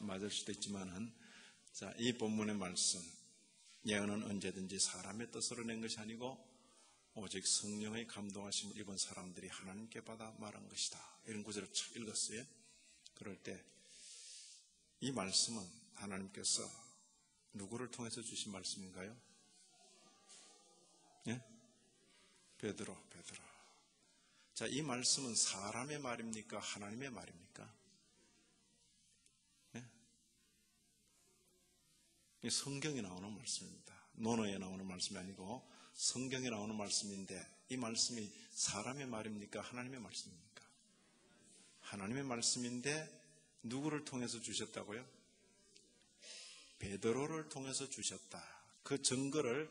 맞을 수도 있지만은, 자, 이 본문의 말씀, 예언은 언제든지 사람의 뜻으로 낸 것이 아니고 오직 성령의 감동하심을 입은 사람들이 하나님께 받아 말한 것이다. 이런 구절을 쭉 읽었어요. 그럴 때 이 말씀은 하나님께서 누구를 통해서 주신 말씀인가요? 예? 베드로. 자, 이 말씀은 사람의 말입니까? 하나님의 말입니까? 예? 이 성경에 나오는 말씀입니다. 논어에 나오는 말씀이 아니고 성경에 나오는 말씀인데, 이 말씀이 사람의 말입니까? 하나님의 말씀입니까? 하나님의 말씀인데 누구를 통해서 주셨다고요? 베드로를 통해서 주셨다. 그 증거를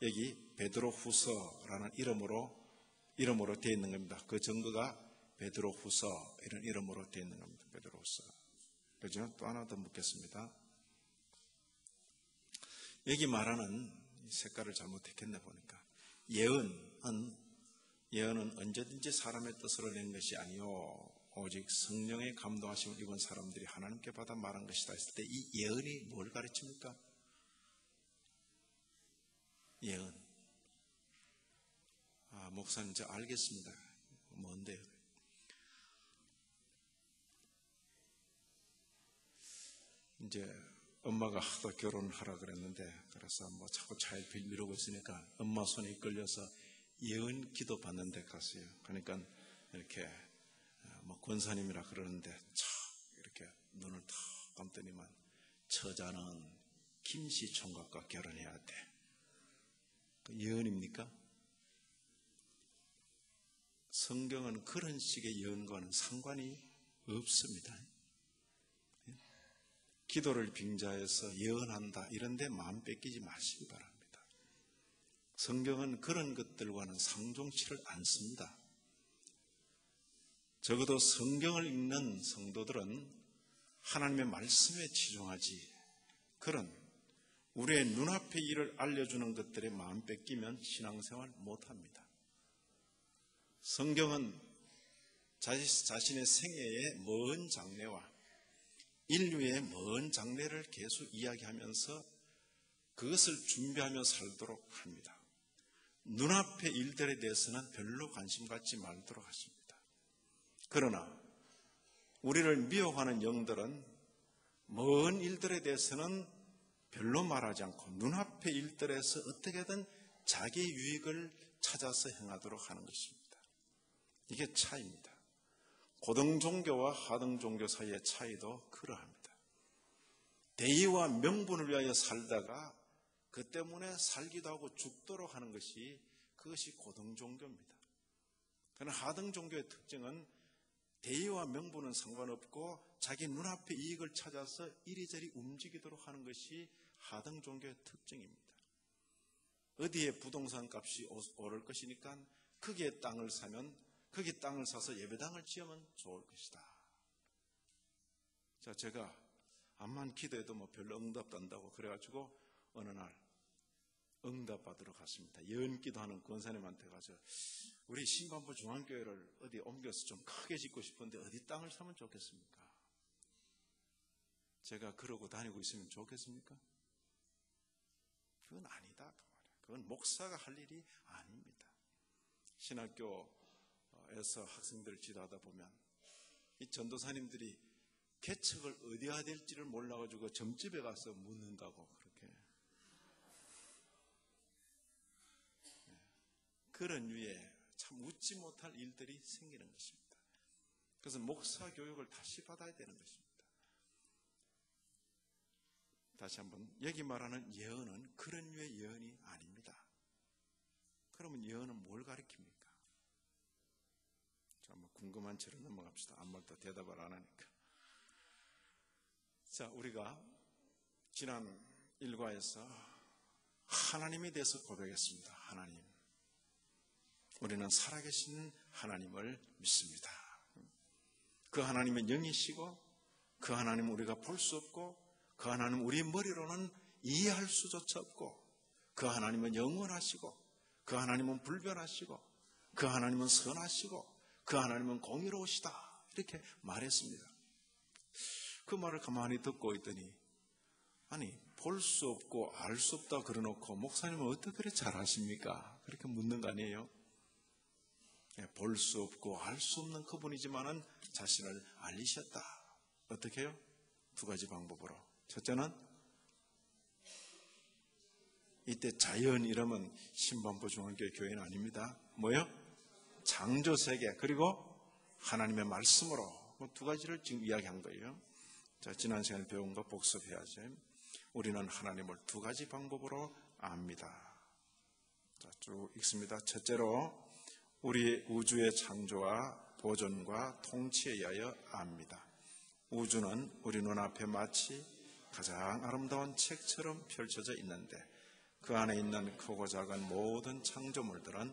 여기 베드로후서라는 이름으로 되어 있는 겁니다. 그 증거가 베드로후서 이런 이름으로 되어 있는 겁니다. 베드로후서. 그죠? 또 하나 더 묻겠습니다. 여기 말하는 색깔을 잘못했겠네 보니까, 예언은 언제든지 사람의 뜻으로 낸 것이 아니요 오직 성령의 감동하심을 입은 사람들이 하나님께 받아 말한 것이다 했을 때, 이 예언이 뭘 가르칩니까? 예언. 목사님, 저 알겠습니다. 뭔데요? 이제 엄마가 하도 결혼하라 그랬는데, 그래서 뭐 자꾸 차일피일 미루고 있으니까 엄마 손에 이끌려서 예언 기도 받는 데 갔어요. 그러니까 이렇게 뭐 권사님이라 그러는데 촥 이렇게 눈을 탁 감더니만, 처자는 김씨 총각과 결혼해야 돼. 그 예언입니까? 성경은 그런 식의 예언과는 상관이 없습니다. 기도를 빙자해서 예언한다 이런 데 마음 뺏기지 마시기 바랍니다. 성경은 그런 것들과는 상종치를 않습니다. 적어도 성경을 읽는 성도들은 하나님의 말씀에 치중하지, 그런 우리의 눈앞의 일을 알려주는 것들에 마음 뺏기면 신앙생활 못합니다. 성경은 자신의 생애의 먼 장래와 인류의 먼 장래를 계속 이야기하면서 그것을 준비하며 살도록 합니다. 눈앞의 일들에 대해서는 별로 관심 갖지 말도록 하십니다. 그러나 우리를 미혹하는 영들은 먼 일들에 대해서는 별로 말하지 않고 눈앞의 일들에서 어떻게든 자기 유익을 찾아서 행하도록 하는 것입니다. 이게 차이입니다. 고등 종교와 하등 종교 사이의 차이도 그러합니다. 대의와 명분을 위하여 살다가 그 때문에 살기도 하고 죽도록 하는 것이, 그것이 고등 종교입니다. 그러나 하등 종교의 특징은 대의와 명분은 상관없고 자기 눈앞의 이익을 찾아서 이리저리 움직이도록 하는 것이 하등 종교의 특징입니다. 어디에 부동산 값이 오를 것이니까 거기에 땅을 사면 거기 땅을 사서 예배당을 지으면 좋을 것이다. 자, 제가 암만 기도해도 뭐 별로 응답도 안다고 그래가지고 어느 날 응답 받으러 갔습니다. 예언 기도하는 권사님한테 가서, 우리 신반부 중앙교회를 어디 옮겨서 좀 크게 짓고 싶은데 어디 땅을 사면 좋겠습니까? 제가 그러고 다니고 있으면 좋겠습니까? 그건 아니다. 그건 목사가 할 일이 아닙니다. 신학교에서 학생들을 지도하다 보면 이 전도사님들이 개척을 어디 해야 될지를 몰라가지고 점집에 가서 묻는다고, 그렇게. 그런 위에 참 웃지 못할 일들이 생기는 것입니다. 그래서 목사 교육을 다시 받아야 되는 것입니다. 다시 한번, 여기 말하는 예언은 그런 류의 예언이 아닙니다. 그러면 예언은 뭘 가리킵니까? 자, 뭐 궁금한 채로 넘어갑시다. 아무 말도 대답을 안 하니까. 자, 우리가 지난 일과에서 하나님에 대해서 고백했습니다. 하나님. 우리는 살아계신 하나님을 믿습니다. 그 하나님은 영이시고, 그 하나님은 우리가 볼 수 없고, 그 하나님은 우리 머리로는 이해할 수조차 없고, 그 하나님은 영원하시고, 그 하나님은 불변하시고, 그 하나님은 선하시고, 그 하나님은 공의로우시다. 이렇게 말했습니다. 그 말을 가만히 듣고 있더니, 아니, 볼 수 없고 알 수 없다 그러놓고 목사님은 어떻게 그렇게 잘 아십니까? 그렇게 묻는 거 아니에요? 볼 수 없고 알 수 없는 그분이지만은 자신을 알리셨다. 어떻게 해요? 두 가지 방법으로. 첫째는, 이때 자연 이러면 신반포 중앙교회 교회는 아닙니다. 뭐요? 창조세계, 그리고 하나님의 말씀으로 두 가지를 지금 이야기한 거예요. 자, 지난 시간에 배운 거 복습해야죠. 우리는 하나님을 두 가지 방법으로 압니다. 자, 쭉 읽습니다. 첫째로, 우리 우주의 창조와 보존과 통치에 의하여 압니다. 우주는 우리 눈앞에 마치 가장 아름다운 책처럼 펼쳐져 있는데, 그 안에 있는 크고 작은 모든 창조물들은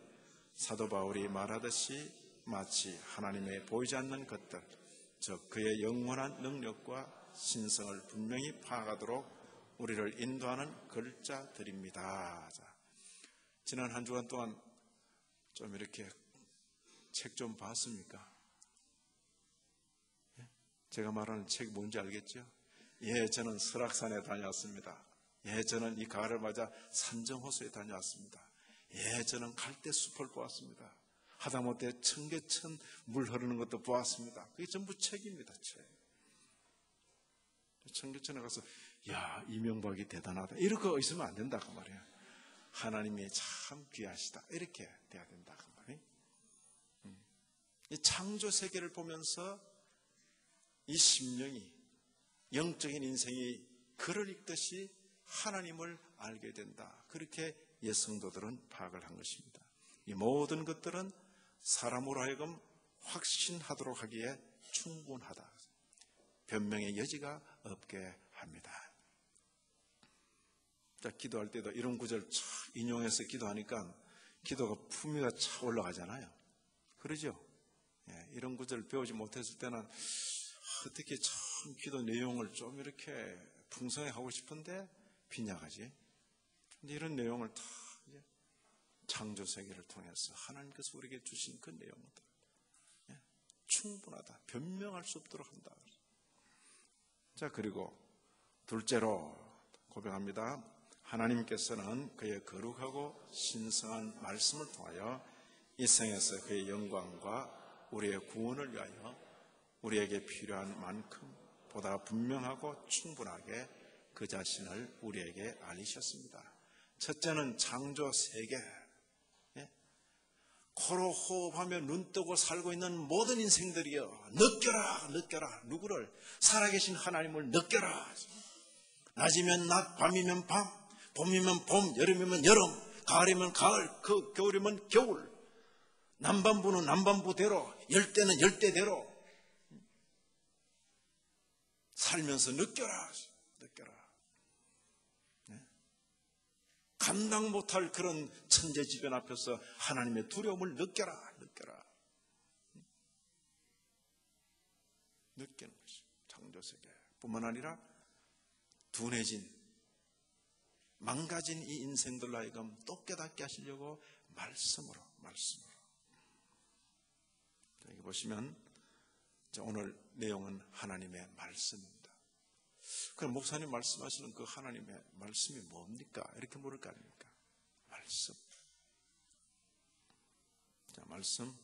사도 바울이 말하듯이 마치 하나님의 보이지 않는 것들, 즉 그의 영원한 능력과 신성을 분명히 파악하도록 우리를 인도하는 글자들입니다. 자, 지난 한 주간 동안 좀 이렇게 책 좀 봤습니까? 제가 말하는 책이 뭔지 알겠죠? 예, 저는 설악산에 다녀왔습니다. 예, 저는 이 가을을 맞아 산정호수에 다녀왔습니다. 예, 저는 갈대숲을 보았습니다. 하다못해 청계천 물 흐르는 것도 보았습니다. 그게 전부 책입니다. 책. 청계천에 가서 야, 이명박이 대단하다 이렇게 있으면 안 된다 그 말이에요. 하나님이 참 귀하시다 이렇게 돼야 된다 그 말이에요. 이 창조 세계를 보면서 이 심령이, 영적인 인생이 글을 읽듯이 하나님을 알게 된다. 그렇게 옛 성도들은 파악을 한 것입니다. 이 모든 것들은 사람으로 하여금 확신하도록 하기에 충분하다. 변명의 여지가 없게 합니다. 자, 기도할 때도 이런 구절 쫙 인용해서 기도하니까 기도가 품위가 착 올라가잖아요. 그러죠? 예, 이런 구절을 배우지 못했을 때는 어떻게 참 기도 내용을 좀 이렇게 풍성하게 하고 싶은데 빈약하지. 근데 이런 내용을 다 이제 창조 세계를 통해서 하나님께서 우리에게 주신 그 내용들, 예, 충분하다. 변명할 수 없도록 한다. 자, 그리고 둘째로 고백합니다. 하나님께서는 그의 거룩하고 신성한 말씀을 통하여 이 생에서 그의 영광과 우리의 구원을 위하여 우리에게 필요한 만큼 보다 분명하고 충분하게 그 자신을 우리에게 알리셨습니다. 첫째는 창조 세계. 예? 코로 호흡하며 눈 뜨고 살고 있는 모든 인생들이여, 느껴라, 느껴라. 누구를? 살아계신 하나님을 느껴라. 낮이면 낮, 밤이면 밤, 봄이면 봄, 여름이면 여름, 가을이면 가을, 그 겨울이면 겨울, 남반부는 남반부대로, 열대는 열대대로 살면서 느껴라, 느껴라. 네? 감당 못할 그런 천재지변 앞에서 하나님의 두려움을 느껴라, 느껴라. 느끼는 것이 창조세계 뿐만 아니라 둔해진, 망가진 이 인생들로 하여금 또 깨닫게 하시려고 말씀으로. 자, 여기 보시면 오늘 내용은 하나님의 말씀입니다. 그럼 목사님 말씀하시는 그 하나님의 말씀이 뭡니까? 이렇게 물을 거 아닙니까? 말씀. 자, 말씀.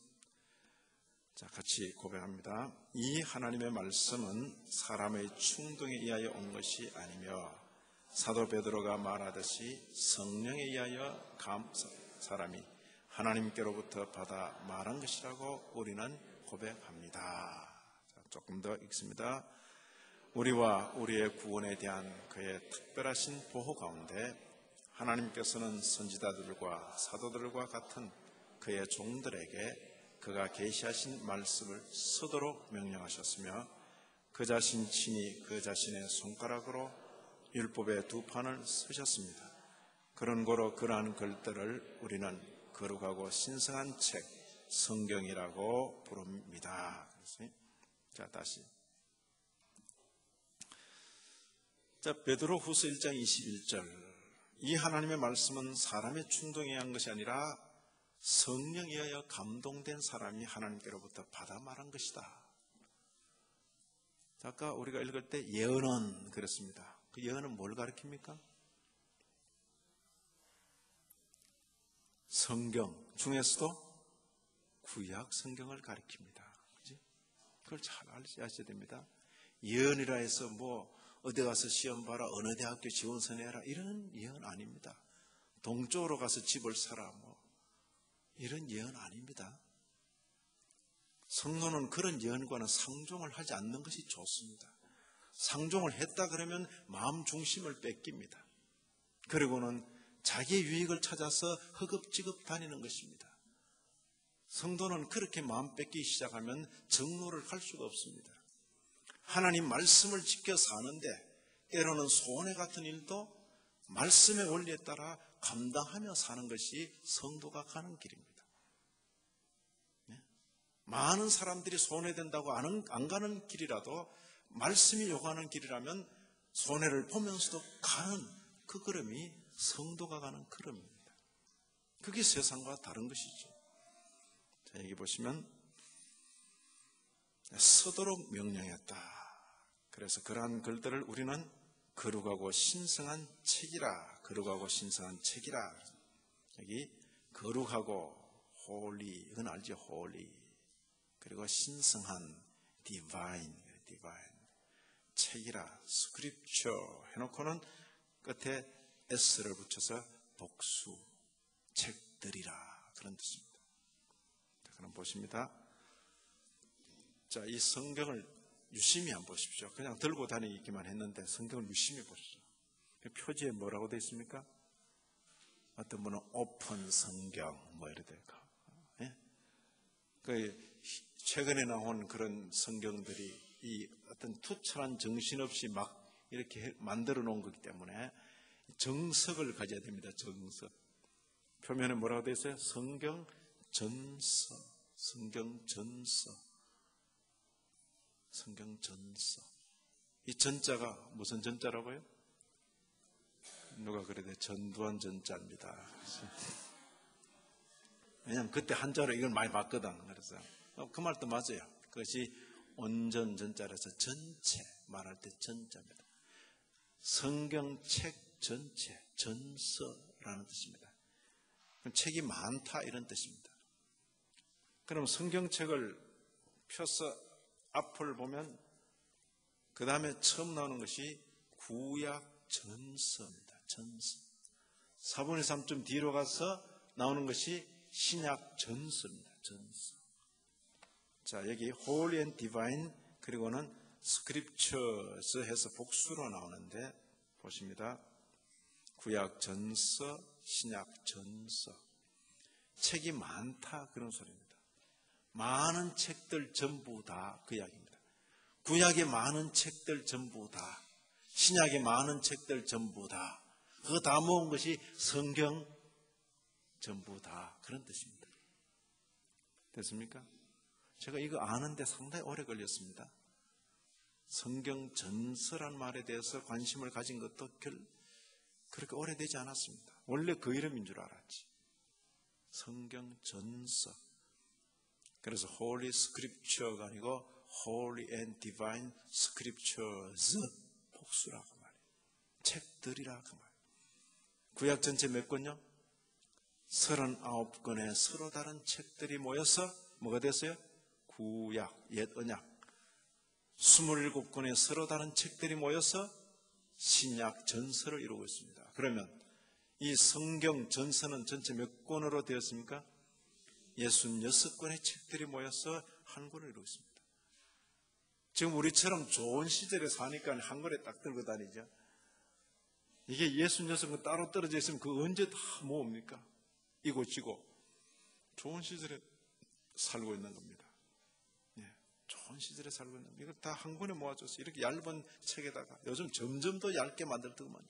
자, 같이 고백합니다. 이 하나님의 말씀은 사람의 충동에 의하여 온 것이 아니며 사도 베드로가 말하듯이 성령에 의하여 사람이 하나님께로부터 받아 말한 것이라고 우리는 고백합니다. 자, 조금 더 읽습니다. 우리와 우리의 구원에 대한 그의 특별하신 보호 가운데 하나님께서는 선지자들과 사도들과 같은 그의 종들에게 그가 계시하신 말씀을 쓰도록 명령하셨으며 그 자신 친히 그 자신의 손가락으로 율법의 두 판을 쓰셨습니다. 그런 고로 그러한 글들을 우리는 거룩하고 신성한 책, 성경이라고 부릅니다. 자, 다시. 자, 베드로후서 1장 21절. 이 하나님의 말씀은 사람의 충동에 의한 것이 아니라 성령에 의하여 감동된 사람이 하나님께로부터 받아 말한 것이다. 아까 우리가 읽을 때 예언은 그렇습니다. 그 예언은 뭘 가리킵니까? 성경 중에서도 구약 성경을 가리킵니다. 그지? 그걸 잘 아셔야 됩니다. 예언이라 해서 뭐 어디 가서 시험 봐라, 어느 대학교 지원 선회해라 이런 예언 아닙니다. 동쪽으로 가서 집을 사라 뭐 이런 예언 아닙니다. 성도는 그런 예언과는 상종을 하지 않는 것이 좋습니다. 상종을 했다 그러면 마음 중심을 뺏깁니다. 그리고는 자기의 유익을 찾아서 허겁지겁 다니는 것입니다. 성도는 그렇게 마음 뺏기 시작하면 정로를 갈 수가 없습니다. 하나님 말씀을 지켜 사는데 때로는 손해 같은 일도 말씀의 원리에 따라 감당하며 사는 것이 성도가 가는 길입니다. 많은 사람들이 손해된다고 안 가는 길이라도 말씀이 요구하는 길이라면 손해를 보면서도 가는 그 걸음이 성도가 가는 걸음입니다. 그게 세상과 다른 것이죠. 자, 여기 보시면 서도록 명령했다. 그래서 그러한 글들을 우리는 거룩하고 신성한 책이라, 거룩하고 신성한 책이라. 여기 거룩하고 holy, 이건 알죠? holy. 그리고 신성한 divine 책이라, scripture 해놓고는 끝에 s를 붙여서 복수, 책들이라 그런 뜻입니다. 자, 그럼 보십니다. 자, 이 성경을 유심히 한번 보십시오. 그냥 들고 다니기만 했는데 성경을 유심히 보시죠. 그 표지에 뭐라고 되어 있습니까? 어떤 분은 오픈 성경 뭐 이래 될까? 예? 그 최근에 나온 그런 성경들이 이 어떤 투철한 정신없이 막 이렇게 만들어 놓은 거기 때문에 정석을 가져야 됩니다. 정석. 표면에 뭐라고 되어 있어요? 성경 전서, 성경 전서, 성경 전서. 이 전자가 무슨 전자라고요? 누가 그래도 전두환 전자입니다. 왜냐하면 그때 한자로 이걸 많이 봤거든. 그래서 그 말도 맞아요. 그것이 온전 전자라서 전체 말할 때 전자입니다. 성경책 전체, 전서라는 뜻입니다. 책이 많다 이런 뜻입니다. 그럼 성경책을 펴서 앞을 보면 그 다음에 처음 나오는 것이 구약 전서입니다. 전서. 4분의 3좀 뒤로 가서 나오는 것이 신약 전서입니다. 전서. 자, 여기 Holy and Divine 그리고는 Scriptures 해서 복수로 나오는데 보십니다. 구약 전서, 신약 전서. 책이 많다 그런 소리입니다. 많은 책들 전부 다 그 이야기입니다. 구약의 많은 책들 전부 다, 신약의 많은 책들 전부 다, 그거 다 모은 것이 성경 전부 다 그런 뜻입니다. 됐습니까? 제가 이거 아는데 상당히 오래 걸렸습니다. 성경 전서란 말에 대해서 관심을 가진 것도 그렇게 오래되지 않았습니다. 원래 그 이름인 줄 알았지. 성경 전서. 그래서 Holy Scripture가 아니고 Holy and Divine Scriptures 복수라고 말해요. 책들이라 그 말. 구약 전체 몇 권요? 39권의 서로 다른 책들이 모여서 뭐가 됐어요? 구약, 옛 언약. 27권의 서로 다른 책들이 모여서 신약 전서를 이루고 있습니다. 그러면 이 성경 전서는 전체 몇 권으로 되었습니까? 66권의 책들이 모여서 한 권을 이루고 있습니다. 지금 우리처럼 좋은 시절에 사니까 한 권에 딱 들고 다니죠. 이게 66권 따로 떨어져 있으면 그 언제 다 모읍니까? 이곳이고 좋은 시절에 살고 있는 겁니다. 예, 좋은 시절에 살고 있는 겁니다. 이걸 다 한 권에 모아줘서 이렇게 얇은 책에다가 요즘 점점 더 얇게 만들더만.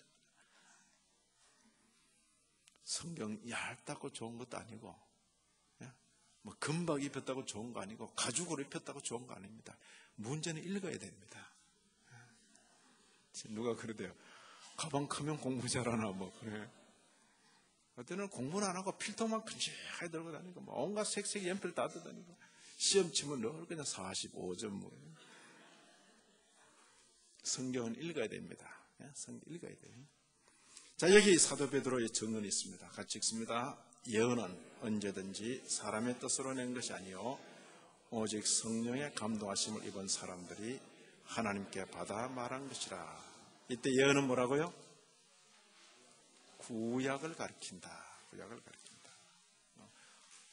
성경 얇다고 좋은 것도 아니고 뭐 금박 입혔다고 좋은 거 아니고 가죽으로 입혔다고 좋은 거 아닙니다. 문제는 읽어야 됩니다. 누가 그러대요. 가방 크면 공부 잘하나 뭐 그래. 어때는 공부는 안 하고 필터만 큰지하게 들고 다니고 뭐 온갖 색색 연필 다 뜯다니고 시험 치면 늘 그냥 45점 뭐. 성경은 읽어야 됩니다. 성경 읽어야 돼요. 자, 여기 사도 베드로의 증언이 있습니다. 같이 읽습니다. 예언은 언제든지 사람의 뜻으로 낸 것이 아니요 오직 성령의 감동하심을 입은 사람들이 하나님께 받아 말한 것이라. 이때 예언은 뭐라고요? 구약을 가리킨다. 구약을 가리킨다.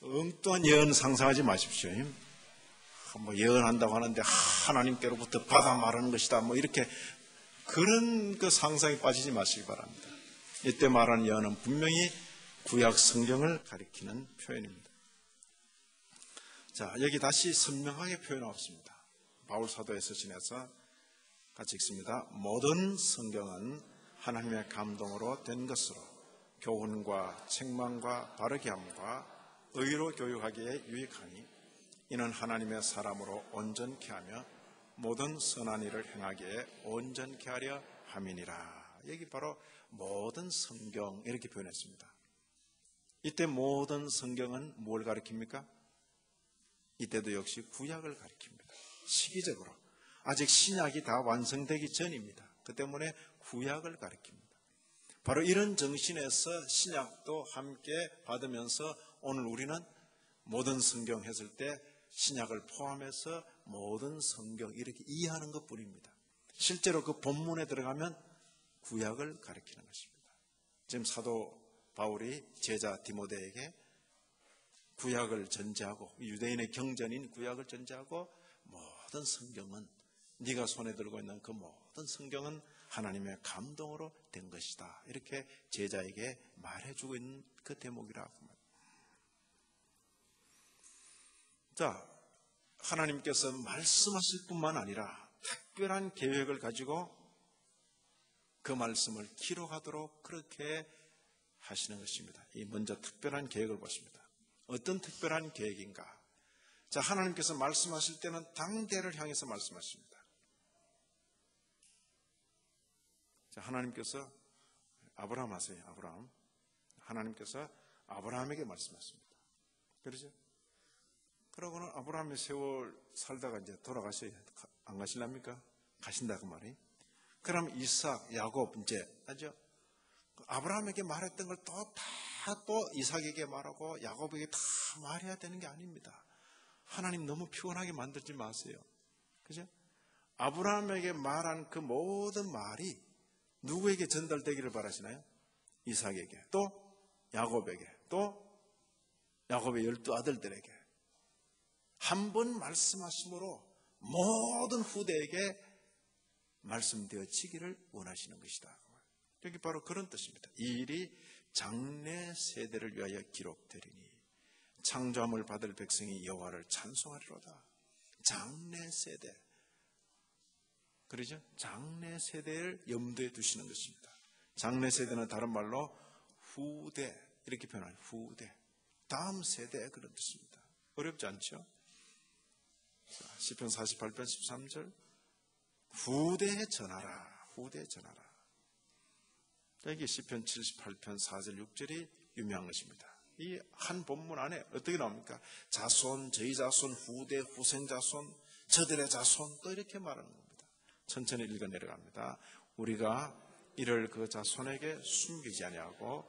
엉뚱한 예언 상상하지 마십시오. 뭐 예언한다고 하는데 하나님께로부터 받아 말하는 것이다. 뭐 이렇게 그런 그 상상에 빠지지 마시기 바랍니다. 이때 말하는 예언은 분명히 구약 성경을 가리키는 표현입니다. 자, 여기 다시 선명하게 표현하였습니다. 바울 사도에서 지내서 같이 읽습니다. 모든 성경은 하나님의 감동으로 된 것으로 교훈과 책망과 바르게 함과 의로 교육하기에 유익하니 이는 하나님의 사람으로 온전케 하며 모든 선한 일을 행하기에 온전케 하려 함이니라. 여기 바로 모든 성경 이렇게 표현했습니다. 이때 모든 성경은 뭘 가리킵니까? 이때도 역시 구약을 가리킵니다. 시기적으로 아직 신약이 다 완성되기 전입니다. 그 때문에 구약을 가리킵니다. 바로 이런 정신에서 신약도 함께 받으면서 오늘 우리는 모든 성경 했을 때 신약을 포함해서 모든 성경 이렇게 이해하는 것뿐입니다. 실제로 그 본문에 들어가면 구약을 가리키는 것입니다. 지금 사도 바울이 제자 디모데에게 구약을 전제하고 유대인의 경전인 구약을 전제하고 모든 성경은 네가 손에 들고 있는 그 모든 성경은 하나님의 감동으로 된 것이다. 이렇게 제자에게 말해주고 있는 그 대목이라고 합니다. 자, 하나님께서 말씀하실 뿐만 아니라 특별한 계획을 가지고 그 말씀을 기록하도록 그렇게 하시는 것입니다. 이 먼저 특별한 계획을 보십니다. 어떤 특별한 계획인가? 자, 하나님께서 말씀하실 때는 당대를 향해서 말씀하십니다. 자, 하나님께서 아브라함 하세요. 아브라함. 하나님께서 아브라함에게 말씀하십니다. 그렇죠? 그러고는 아브라함의 세월 살다가 이제 돌아가셔야 안 가실랍니까? 가신다 그 말이. 그럼 이삭, 야곱 이제 하죠. 아브라함에게 말했던 걸 또 이삭에게 말하고 야곱에게 다 말해야 되는 게 아닙니다. 하나님 너무 피곤하게 만들지 마세요. 그죠? 아브라함에게 말한 그 모든 말이 누구에게 전달되기를 바라시나요? 이삭에게, 또 야곱에게, 또 야곱의 12 아들들에게 한 번 말씀하심으로 모든 후대에게 말씀되어지기를 원하시는 것이다. 여기 바로 그런 뜻입니다. 이 일이 장래 세대를 위하여 기록되리니 창조함을 받을 백성이 여호와를 찬송하리로다. 장래 세대. 그러죠? 장래 세대를 염두에 두시는 것입니다. 장래 세대는 다른 말로 후대 이렇게 표현해요. 후대. 다음 세대 그런 뜻입니다. 어렵지 않죠? 시편 48편 13절 후대에 전하라. 후대에 전하라. 여기 시편 78편 4절 6절이 유명한 것입니다. 이 한 본문 안에 어떻게 나옵니까? 자손, 저희 자손, 후대, 후생 자손, 저들의 자손 또 이렇게 말하는 겁니다. 천천히 읽어 내려갑니다. 우리가 이를 그 자손에게 숨기지 아니하고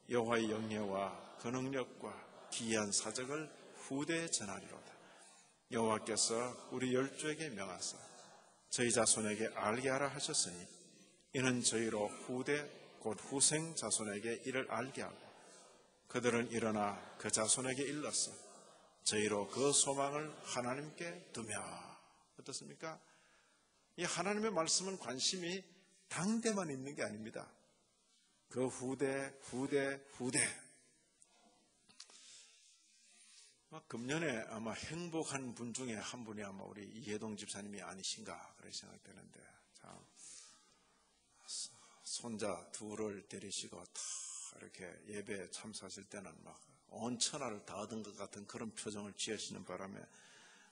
여호와의 영예와 그 능력과 기이한 사적을 후대에 전하리로다. 여호와께서 우리 열조에게 명하사 저희 자손에게 알게 하라 하셨으니 이는 저희로 후대 곧 후생 자손에게 이를 알게 하고 그들은 일어나 그 자손에게 일러서 저희로 그 소망을 하나님께 두며. 어떻습니까? 이 하나님의 말씀은 관심이 당대만 있는 게 아닙니다. 그 후대 금년에 아마 행복한 분 중에 한 분이 아마 우리 이해동 집사님이 아니신가 그렇게 생각되는데, 참 손자 둘을 데리시고 다 이렇게 예배에 참석하실 때는 막 온 천하를 다 얻은 것 같은 그런 표정을 지으시는 바람에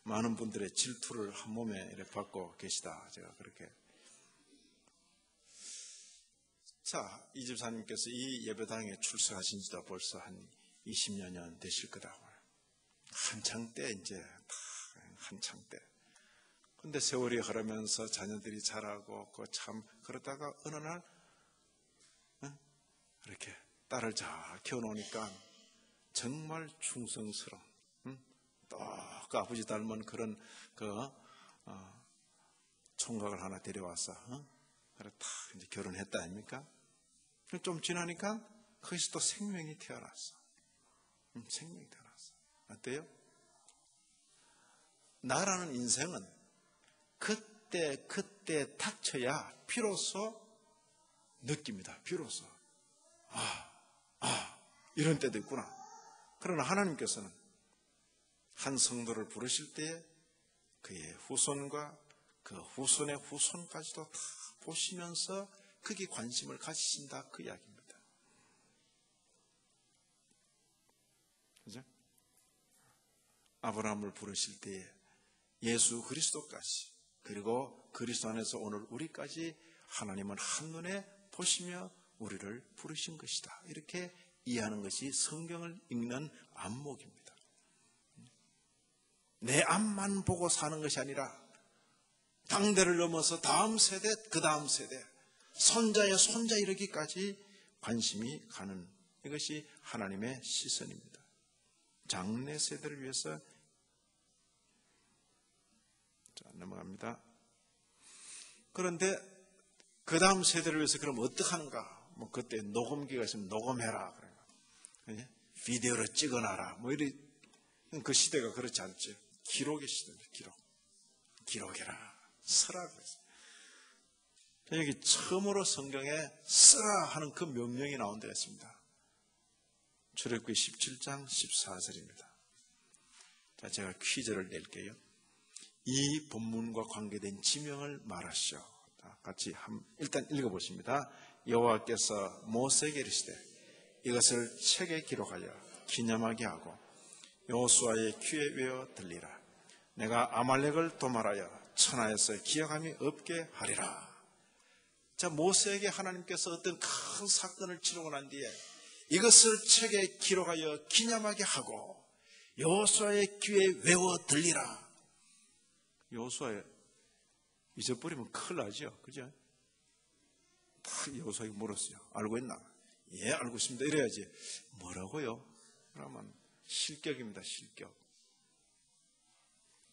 많은 분들의 질투를 한 몸에 이렇게 받고 계시다. 제가 그렇게. 자, 이 집사님께서 이 예배당에 출석하신 지도 벌써 한 20여 년 되실 거다. 한창 때 이제 한창 때. 근데 세월이 흐르면서 자녀들이 자라고 참 그러다가 어느 날 이렇게 딸을 잘 키워놓으니까 정말 충성스러운, 또 그 아버지 닮은 그런 총각을 하나 데려와서 그래 딱 이제 결혼했다 아닙니까? 좀 지나니까 거기서 또 생명이 태어났어. 생명이 태어났어. 어때요? 나라는 인생은 그때 닥쳐야 비로소 느낍니다. 비로소 이런 때도 있구나. 그러나 하나님께서는 한 성도를 부르실 때에 그의 후손과 그 후손의 후손까지도 다 보시면서 거기에 관심을 가지신다, 그 이야기입니다. 그죠? 아브라함을 부르실 때에 예수 그리스도까지, 그리고 그리스도 안에서 오늘 우리까지 하나님은 한눈에 보시며 우리를 부르신 것이다, 이렇게 이해하는 것이 성경을 읽는 안목입니다. 내 앞만 보고 사는 것이 아니라 당대를 넘어서 다음 세대, 그 다음 세대, 손자의 손자 이르기까지 관심이 가는, 이것이 하나님의 시선입니다. 장래 세대를 위해서. 자, 넘어갑니다. 그런데 그 다음 세대를 위해서 그럼 어떻게 하는가? 뭐 그때 녹음기가 있으면 녹음해라, 그래요. 비디오로 찍어놔라, 뭐 이런, 그 시대가 그렇지 않죠. 기록의 시대입니다. 기록해라, 써라 그랬어요. 여기 처음으로 성경에 써라 하는 그 명령이 나온 데가 있습니다. 출애굽기 17장 14절입니다. 자, 제가 퀴즈를 낼게요. 이 본문과 관계된 지명을 말하시오. 같이 일단 읽어보십니다. 여호와께서 모세에게 이르시되 이것을 책에 기록하여 기념하게 하고 여호수아의 귀에 외워 들리라. 내가 아말렉을 도말하여 천하에서 기억함이 없게 하리라. 자, 모세에게 하나님께서 어떤 큰 사건을 치르고 난 뒤에 이것을 책에 기록하여 기념하게 하고 여호수아의 귀에 외워 들리라. 여호수아에 잊어버리면 큰일 나죠, 그죠? 다 여호수아에게 물었어요. 알고 있나? 예, 알고 있습니다. 이래야지. 뭐라고요? 그러면 실격입니다. 실격.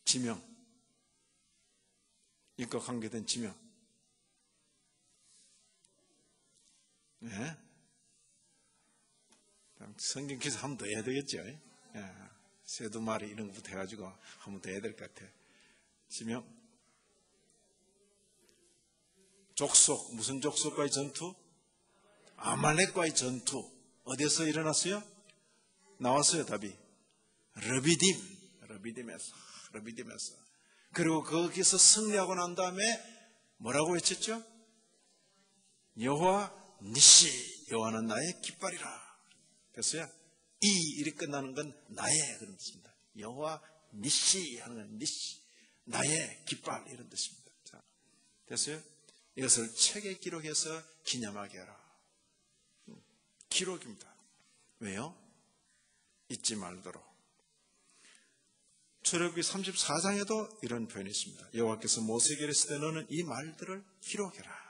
지명, 이과 관계된 지명. 네? 성경 기사 한 번 더 해야 되겠죠? 예. 세두마리 이런 것부터 해가지고 한 번 더 해야 될 것 같아요. 지명, 족속, 무슨 족속과의 전투? 아말렉과의 전투. 어디에서 일어났어요? 나왔어요, 답이. 러비딤에서. 그리고 거기서 승리하고 난 다음에 뭐라고 외쳤죠? 여호와 니시, 여호와는 나의 깃발이라. 됐어요? 이렇게 끝나는 건 나의, 그런 뜻입니다. 여호와 니시 하는 건 니시, 나의 깃발, 이런 뜻입니다. 자, 됐어요? 이것을 책에 기록해서 기념하게 하라. 기록입니다. 왜요? 잊지 말도록. 출애굽기 34장에도 이런 표현이 있습니다. 여호와께서 모세에게 이르시되 너는 이 말들을 기록해라.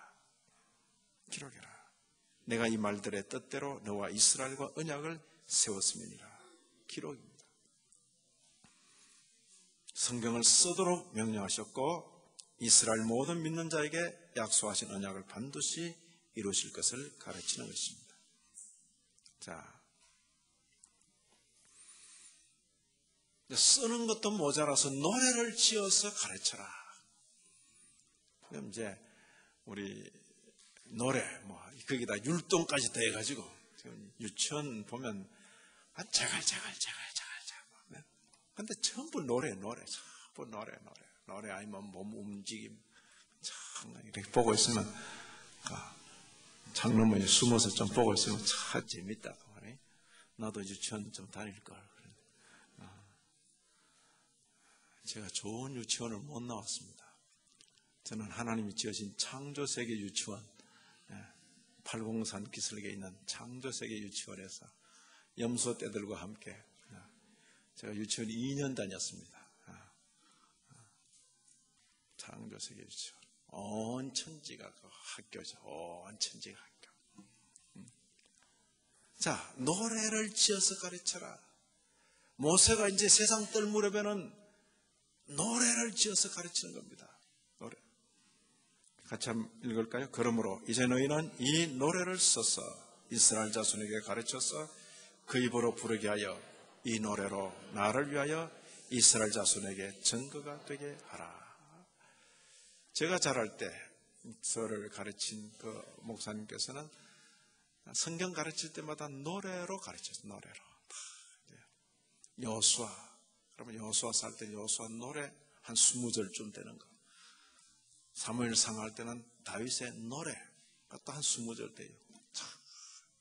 내가 이 말들의 뜻대로 너와 이스라엘과 언약을 세웠음이니라. 기록입니다. 성경을 쓰도록 명령하셨고 이스라엘 모든 믿는 자에게 약속하신 언약을 반드시 이루실 것을 가르치는 것입니다. 자, 쓰는 것도 모자라서 노래를 지어서 가르쳐라. 그럼 이제 우리 노래, 거기다 율동까지 더해가지고 유치원 보면 자갈자갈. 근데 전부 노래. 전부 노래 아니면 몸 움직임. 참 이렇게 보고 있으면 창문에 숨어서 좀 보고 있으면 참 재밌다. 나도 유치원 좀 다닐 걸. 제가 좋은 유치원을 못 나왔습니다. 저는 하나님이 지으신 창조세계 유치원, 803 기슭에 있는 창조세계 유치원에서 염소 떼들과 함께 제가 유치원 2년 다녔습니다. 창조세계 유치원. 온 천지가 그 학교죠. 온 천지가 학교. 자, 노래를 지어서 가르쳐라. 모세가 이제 세상 뜰 무렵에는 노래를 지어서 가르치는 겁니다. 노래. 같이 한번 읽을까요? 그러므로 이제 너희는 이 노래를 써서 이스라엘 자손에게 가르쳐서 그 입으로 부르게 하여 이 노래로 나를 위하여 이스라엘 자손에게 증거가 되게 하라. 제가 자랄 때 저를 가르친 그 목사님께서는 성경 가르칠 때마다 노래로 가르쳤어요. 노래로. 여호수아. 그러면 여호수아 살 때 여호수아 노래 한 20절쯤 되는 거. 사무엘 상할 때는 다윗의 노래가 또 한 20절 돼요.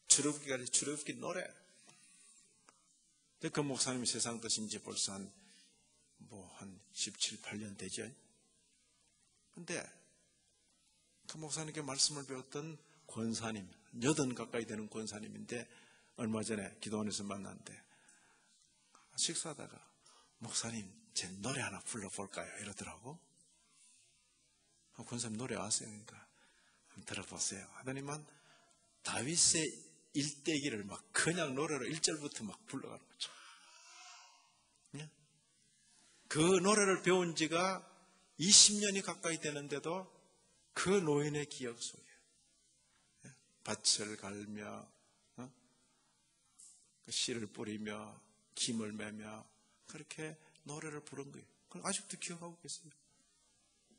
출애굽기까지 출애굽기 노래. 근데 그 목사님이 세상 떠신 지 벌써 한 17, 18년 되죠. 근데 그 목사님께 말씀을 배웠던 권사님, 80 가까이 되는 권사님인데 얼마 전에 기도원에서 만났는데 식사하다가 목사님 제 노래 하나 불러볼까요? 이러더라고. 권사님 노래 아세요? 그러니까 한번 들어보세요. 하더니만 다윗의 일대기를 막 그냥 노래로 1절부터 막 불러가는 거죠. 그 노래를 배운 지가 20년이 가까이 되는데도 그 노인의 기억 속에 밭을 갈며 씨를 뿌리며 김을 매며 그렇게 노래를 부른 거예요. 그걸 아직도 기억하고 계세요.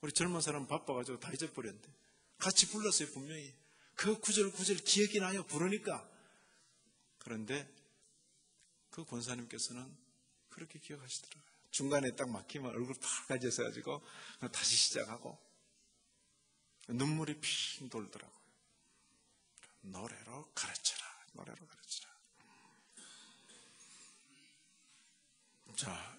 우리 젊은 사람 바빠가지고 다 잊어버렸는데 같이 불렀어요. 분명히 그 구절 기억이 나요. 부르니까. 그런데 그 권사님께서는 그렇게 기억하시더라고요. 중간에 딱 막히면 얼굴 파랗게져서 가지고 다시 시작하고 눈물이 핑 돌더라고요. 노래로 가르쳐라. 노래로 가르쳐라. 자,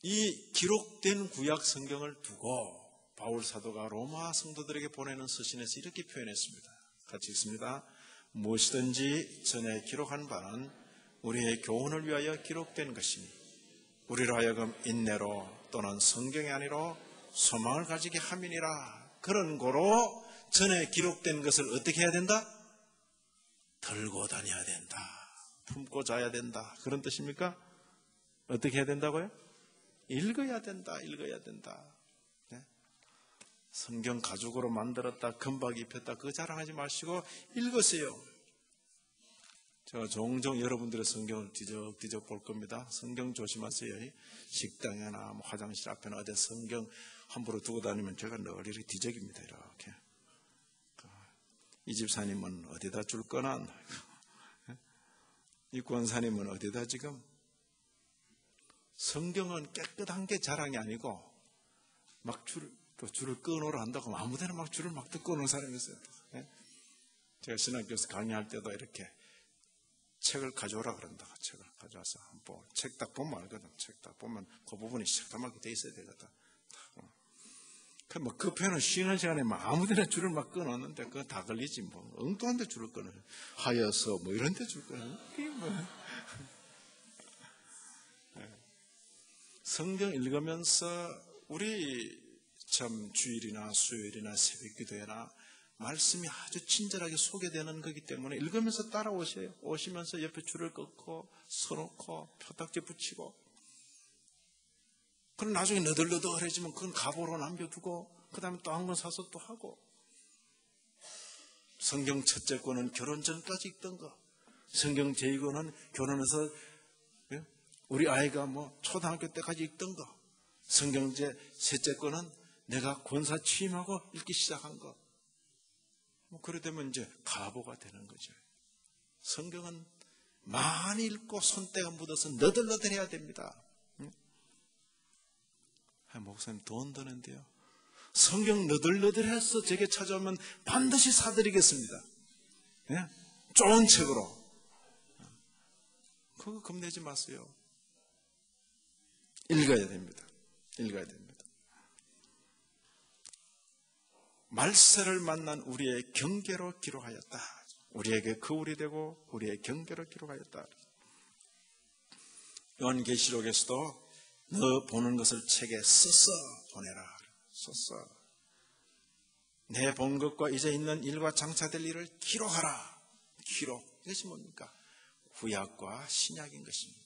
이 기록된 구약 성경을 두고 바울 사도가 로마 성도들에게 보내는 서신에서 이렇게 표현했습니다. 같이 읽습니다. 무엇이든지 전에 기록한 바는 우리의 교훈을 위하여 기록된 것이니 우리로 하여금 인내로 또는 성경이 아니로 소망을 가지게 함이니라. 그런 거로 전에 기록된 것을 어떻게 해야 된다? 들고 다녀야 된다. 품고 자야 된다. 그런 뜻입니까? 어떻게 해야 된다고요? 읽어야 된다. 읽어야 된다. 네? 성경 가죽으로 만들었다. 금박 입혔다. 그거 자랑하지 마시고 읽으세요. 제가 종종 여러분들의 성경을 뒤적뒤적 볼 겁니다. 성경 조심하세요. 식당이나 화장실 앞에나 어디 성경 함부로 두고 다니면 제가 늘 이렇게 뒤적입니다. 이렇게. 이 집사님은 어디다 줄 거나, 이 권사님은 어디다 지금. 성경은 깨끗한 게 자랑이 아니고 막 줄을 끊어라 한다고 하면 아무데나 막 줄을 막 끊어놓은 사람이 있어요. 제가 신학교에서 강의할 때도 이렇게 책을 가져오라 그런다. 책을 가져와서 한번 책 딱 보면 알거든. 책 딱 보면 그 부분이 새까맣게 돼 있어야 되거든. 그 표현은 쉬는 시간에 막 아무데나 줄을 막 끊었는데 그거 다 걸리지 뭐. 엉뚱한 데 줄을 끊어요. 하여서 뭐 이런 데 줄 끊어요. 이게 뭐. 성경 읽으면서 우리 참 주일이나 수요일이나 새벽기도회나 말씀이 아주 친절하게 소개되는 거기 때문에 읽으면서 따라오세요. 오시면서 옆에 줄을 끊고 서놓고 표딱지 붙이고 그럼 나중에 너덜너덜해지면 그건 갑오로 남겨두고 그 다음에 또 한 권 사서 또 하고 성경 첫째 권은 결혼 전까지 읽던 거 성경 제2권은 결혼해서 우리 아이가 뭐 초등학교 때까지 읽던 거 성경제 셋째 권은 내가 권사 취임하고 읽기 시작한 거 뭐 그래 되면 이제 가보가 되는 거죠. 성경은 많이 읽고 손때가 묻어서 너덜너덜해야 됩니다. 목사님 돈 드는데요. 성경 너덜너덜해서 제게 찾아오면 반드시 사드리겠습니다. 네? 좋은 책으로. 그거 겁내지 마세요. 읽어야 됩니다. 읽어야 됩니다. 말세를 만난 우리의 경계로 기록하였다. 우리에게 거울이 되고 우리의 경계로 기록하였다. 요한계시록에서도 너 보는 것을 책에 써서 보내라. 서서 내 본 것과 이제 있는 일과 장차될 일을 기록하라. 기록. 이것이 뭡니까? 구약과 신약인 것입니다.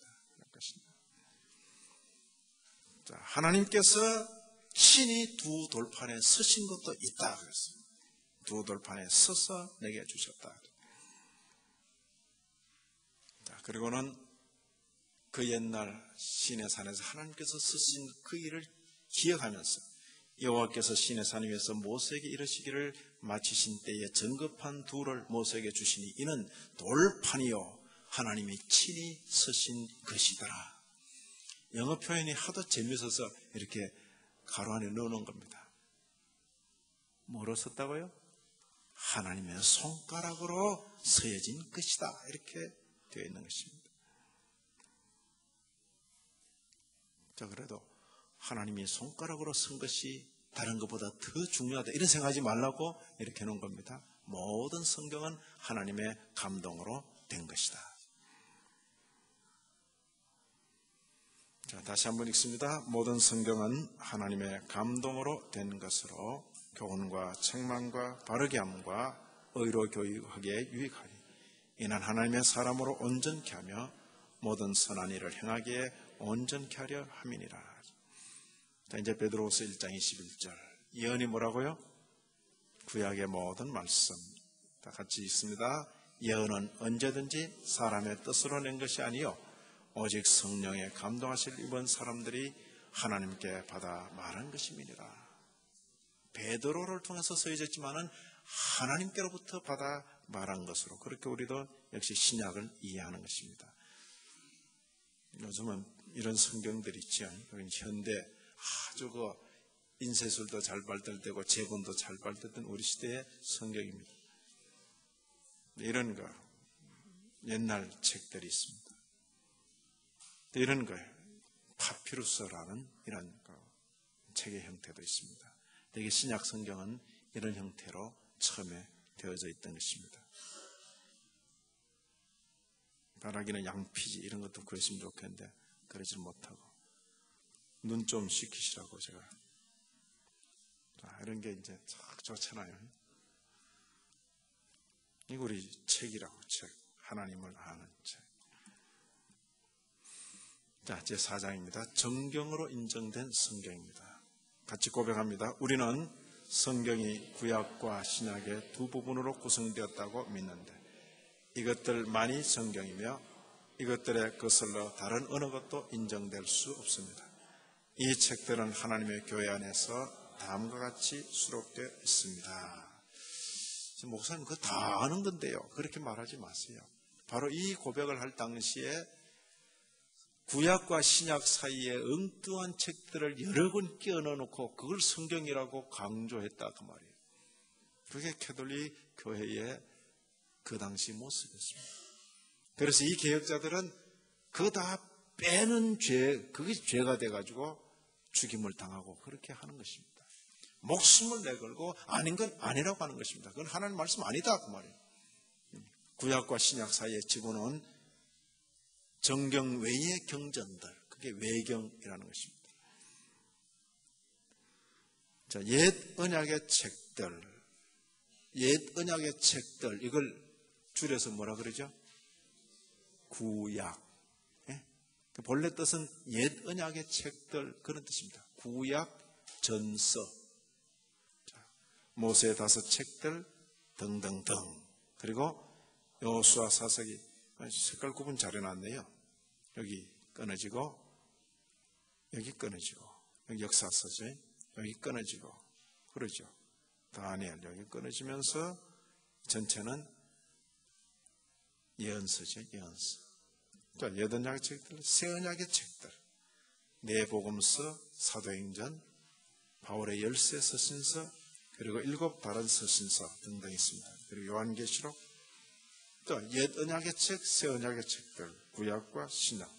자, 하나님께서 친히 두 돌판에 서신 것도 있다 그랬습니다. 두 돌판에 서서 내게 주셨다. 자, 그리고는 그 옛날 시내산에서 하나님께서 쓰신 그 일을 기억하면서 여호와께서 시내산 위에서 모세에게 이르시기를 마치신 때에 정급한 둘을 모세에게 주시니 이는 돌판이요 하나님이 친히 쓰신 것이더라. 영어 표현이 하도 재미있어서 이렇게 가로 안에 넣어놓은 겁니다. 뭐로 썼다고요? 하나님의 손가락으로 서여진 것이다. 이렇게 되어 있는 것입니다. 자, 그래도 하나님이 손가락으로 쓴 것이 다른 것보다 더 중요하다 이런 생각하지 말라고 이렇게 해놓은 겁니다. 모든 성경은 하나님의 감동으로 된 것이다. 자, 다시 한번 읽습니다. 모든 성경은 하나님의 감동으로 된 것으로 교훈과 책망과 바르게 함과 의로 교육하기에 유익하니 이는 하나님의 사람으로 온전케 하며 모든 선한 일을 행하기에 온전케 하려 함이니라. 자, 이제 베드로후서 1장 21절 예언이 뭐라고요? 구약의 모든 말씀 다 같이 읽습니다. 예언은 언제든지 사람의 뜻으로 낸 것이 아니요 오직 성령의 감동하실 이번 사람들이 하나님께 받아 말한 것임이니라. 베드로를 통해서 쓰여졌지만은 하나님께로부터 받아 말한 것으로 그렇게 우리도 역시 신약을 이해하는 것입니다. 요즘은 이런 성경들이 있죠. 현대 아주 그 인쇄술도 잘 발달되고 제본도 잘 발달된 우리 시대의 성경입니다. 이런 거 옛날 책들이 있습니다. 이런 거예요. 파피루스라는 이런 책의 형태도 있습니다. 되게 신약 성경은 이런 형태로 처음에 되어져 있던 것입니다. 바라기는 양피지 이런 것도 그랬으면 좋겠는데 그러지 못하고 눈 좀 식히시라고 제가 이런 게 이제 참 좋잖아요. 이거 우리 책이라고 책 하나님을 아는 책. 자, 제 4장입니다. 정경으로 인정된 성경입니다. 같이 고백합니다. 우리는 성경이 구약과 신약의 두 부분으로 구성되었다고 믿는데 이것들만이 성경이며 이것들의 거슬러 다른 어느 것도 인정될 수 없습니다. 이 책들은 하나님의 교회 안에서 다음과 같이 수록되어 있습니다. 목사님 그거 다 아는 건데요. 그렇게 말하지 마세요. 바로 이 고백을 할 당시에 구약과 신약 사이에 엉뚱한 책들을 여러 권 끼워 넣어놓고 그걸 성경이라고 강조했다 그 말이에요. 그게 캐톨릭 교회의 그 당시 모습이었습니다. 그래서 이 개혁자들은 그거 다 빼는 죄, 그게 죄가 돼가지고 죽임을 당하고 그렇게 하는 것입니다. 목숨을 내걸고 아닌 건 아니라고 하는 것입니다. 그건 하나님 말씀 아니다 그 말이에요. 구약과 신약 사이에 집어넣은 정경 외의 경전들, 그게 외경이라는 것입니다. 자, 옛 언약의 책들, 이걸 줄여서 뭐라 그러죠? 구약. 예? 본래 뜻은 옛 언약의 책들 그런 뜻입니다. 구약, 전서, 모세의 5 책들 등등등. 그리고 여호수아 사사기 색깔 구분 잘 해놨네요. 여기 끊어지고 여기 끊어지고 여기 역사서죠. 여기 끊어지고 그러죠. 다니엘 여기 끊어지면서 전체는 예언서죠. 예언서. 자, 옛 언약의 책들, 새 언약의 책들, 내복음서, 사도행전, 바울의 13 서신서, 그리고 7 다른 서신서 등등 있습니다. 그리고 요한계시록, 또 옛 언약의 책, 새 언약의 책들, 구약과 신약.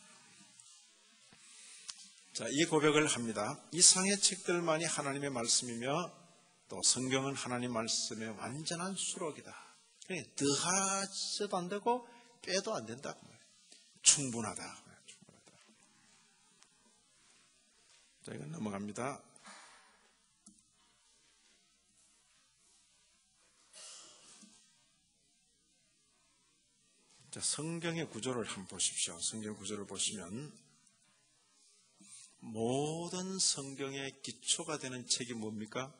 자, 이 고백을 합니다. 이상의 책들만이 하나님의 말씀이며 또 성경은 하나님 말씀의 완전한 수록이다. 더하셔도 안 되고 빼도 안 된다. 충분하다. 자, 이건 넘어갑니다. 자, 성경의 구조를 한번 보십시오. 성경 구조를 보시면 모든 성경의 기초가 되는 책이 뭡니까?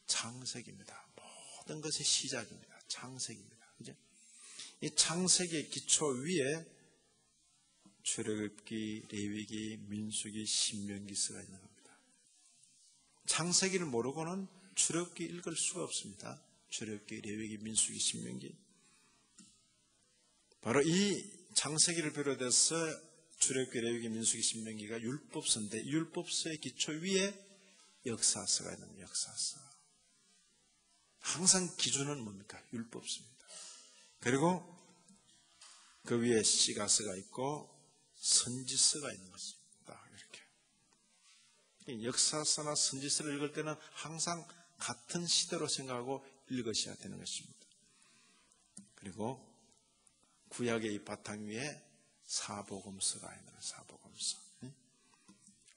창세기입니다. 모든 것의 시작입니다. 창세기입니다. 그죠? 이 창세기의 기초 위에 출애굽기, 레위기, 민수기, 신명기서가 있는 겁니다. 창세기를 모르고는 출애굽기 읽을 수가 없습니다. 출애굽기, 레위기, 민수기, 신명기. 바로 이 창세기를 비롯해서 출애굽기, 레위기, 민수기, 신명기가 율법서인데 율법서의 기초 위에 역사서가 있는 역사서. 항상 기준은 뭡니까? 율법서입니다. 그리고 그 위에 시가서가 있고 선지서가 있는 것입니다. 이렇게 역사서나 선지서를 읽을 때는 항상 같은 시대로 생각하고 읽으셔야 되는 것입니다. 그리고 구약의 이 바탕 위에 사복음서가 있는 사복음서.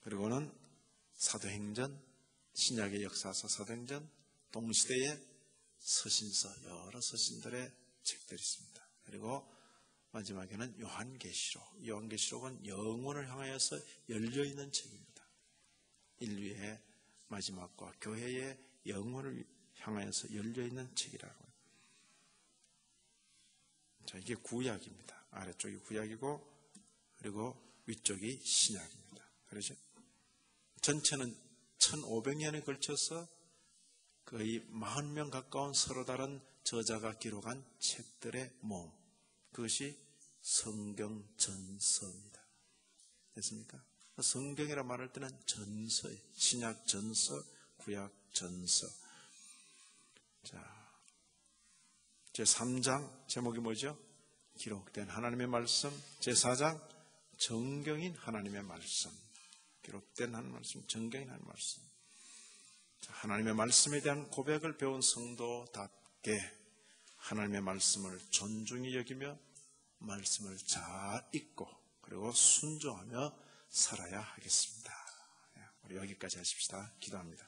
그리고는 사도행전, 신약의 역사서 사도행전, 동시대의 서신서, 여러 서신들의 책들이 있습니다. 그리고 마지막에는 요한계시록. 요한계시록은 영혼을 향하여서 열려있는 책입니다. 인류의 마지막과 교회의 영혼을 향하여서 열려있는 책이라고. 자, 이게 구약입니다. 아래쪽이 구약이고, 그리고 위쪽이 신약입니다. 그렇죠? 전체는 1500년에 걸쳐서 거의 40명 가까운 서로 다른 저자가 기록한 책들의 모음. 그것이 성경전서입니다. 됐습니까? 성경이라 말할 때는 전서예요. 신약 전서, 구약 전서. 자, 제3장 제목이 뭐죠? 기록된 하나님의 말씀. 제4장 정경인 하나님의 말씀. 기록된 하나님의 말씀, 정경인 하나님의 말씀. 자, 하나님의 말씀에 대한 고백을 배운 성도답게 하나님의 말씀을 존중히 여기며 말씀을 잘 읽고 그리고 순종하며 살아야 하겠습니다. 우리 여기까지 하십시다. 기도합니다.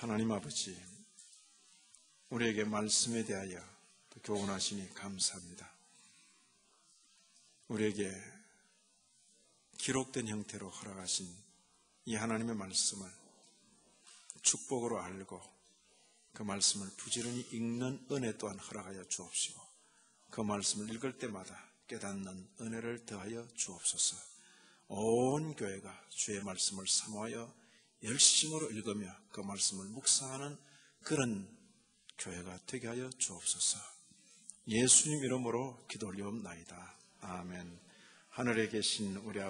하나님 아버지, 우리에게 말씀에 대하여 교훈하시니 감사합니다. 우리에게 기록된 형태로 허락하신 이 하나님의 말씀을 축복으로 알고 그 말씀을 부지런히 읽는 은혜 또한 허락하여 주옵시고 그 말씀을 읽을 때마다 깨닫는 은혜를 더하여 주옵소서. 온 교회가 주의 말씀을 사모하여 열심으로 읽으며 그 말씀을 묵상하는 그런 교회가 되게 하여 주옵소서. 예수님 이름으로 기도 올리옵나이다. 아멘. 하늘에 계신 우리 아버지